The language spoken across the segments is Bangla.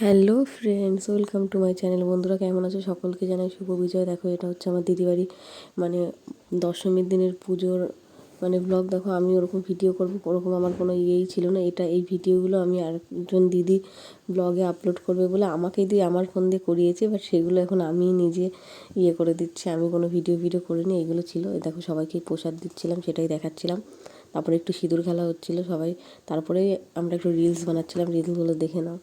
Hello friends, welcome to my channel. বন্ধুরা কেমন আছো? সকলকে জানাই শুভ বিজয়। দেখো, এটা হচ্ছে আমার দিদিবাড়ি, মানে দশমীর দিনের পুজোর ব্লগ। দেখো, আমি ওরকম ভিডিও করবো ওরকম আমার কোনো ইয়েই ছিল না। এই ভিডিওগুলো আমি আরেকজন দিদি ব্লগে আপলোড করবে বলে আমাকে দিয়ে আমার ফোন দিয়ে করিয়েছে, বাট সেগুলো এখন আমি নিজে করে দিচ্ছি। আমি কোনো ভিডিও করিনি, এইগুলো ছিল। দেখো, সবাইকে প্রসাদ দিচ্ছিলাম, সেটাই দেখাচ্ছিলাম। তারপরে একটু সিঁদুর খেলা হচ্ছিলো সবাই। তারপরে আমরা একটু রিলস বানাচ্ছিলাম, রিলসগুলো দেখে নাও।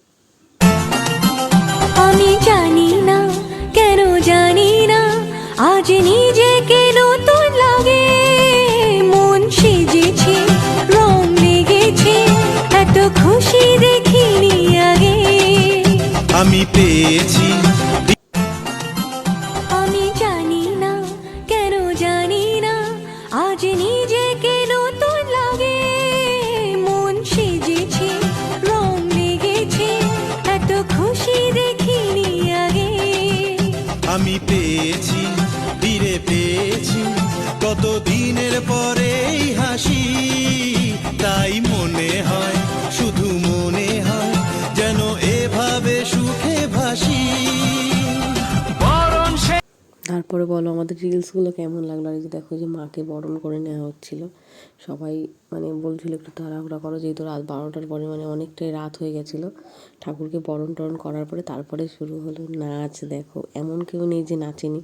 আমি জানি না কেন জানি না আজ নিজেকে নতুন লাগে, মন সেজেছে, রং লেগেছে, এত খুশি দেখিনি আগে। আমি পেয়েছি, আমি জানি না কেন জানি না আজ নিজেকে নতুন লাগে, মন সেজেছে, রং লেগেছে, এত খুশি দেখিনি আগে। আমি পেয়েছি, ফিরে পেয়েছি কত দিনের পরে এই হাসি। তাই মনে হয়, শুধু মনে হয় যেন এভাবে সুখে ভাসি। তারপরে বলো আমাদের রিলসগুলো কেমন লাগলো। আর দেখো যে মাকে বরণ করে নেওয়া হচ্ছিলো, সবাই বলছিল একটু তাড়াহুড়া করো, যেহেতু রাত 12টার পরে অনেকটাই রাত হয়ে গেছিলো। ঠাকুরকে বরণ টরণ করার পরে তারপরে শুরু হলো নাচ। দেখো, এমন কেউ নেই যে নাচেনি।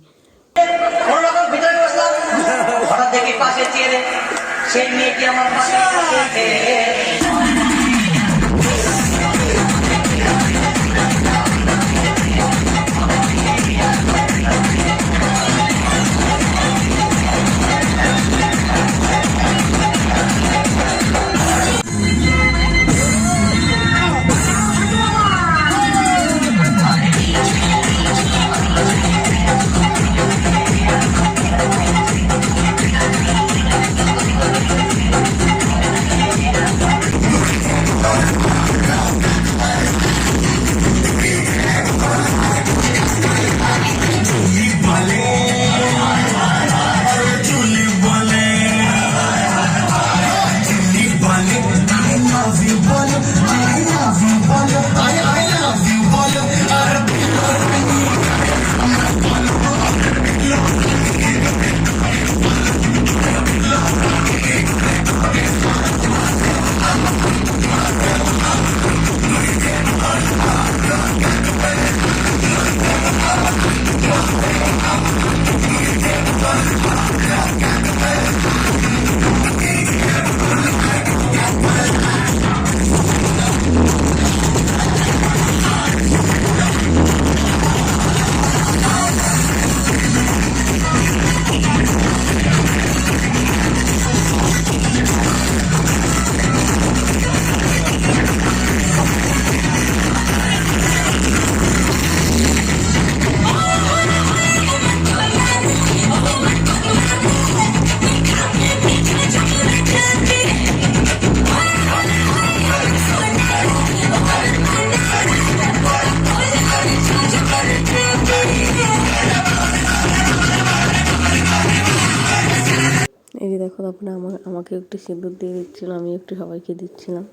এই যে দেখো, তারপরে আমাকে একটু সিঁদুর দিয়ে দিচ্ছিলো, আমি একটু সবাইকে দিচ্ছিলাম।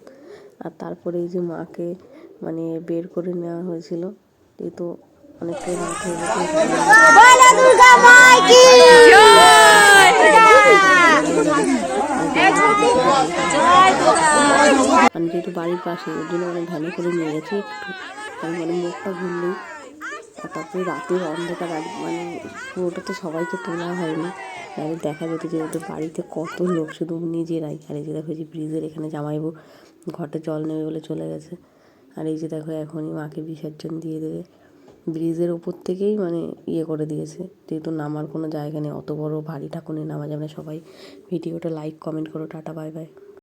আর তারপরে এই যে মাকে বের করে নেওয়া হয়েছিল, এই তো অনেকটাই রাত হয়ে গেছে। আমি যেহেতু বাড়ির পাশে, ওর জন্য ভ্যানে করে নিয়ে গেছি একটু। আমি মুখটা ঘুরলেই। আর তারপরে রাতের অন্ধকার, পুরোটা তো সবাইকে তোলা হয়নি, দেখা যেত যে ওদের বাড়িতে কত লোক, শুধু নিজেরাই। আর এই যে দেখো, যে ব্রিজের এখানে জামাইবু ঘটে জল নেবে বলে চলে গেছে। আর এই যে দেখো, এখনই মাকে বিসর্জন দিয়ে দেবে। ব্রিজের ওপর থেকেই করে দিয়েছে, যেহেতু নামার কোনো জায়গা নেই, অত বড় ভারী ঠাকুর নিয়ে নামা যাবে না। সবাই ভিডিওটা লাইক কমেন্ট করো। Tata, bye bye.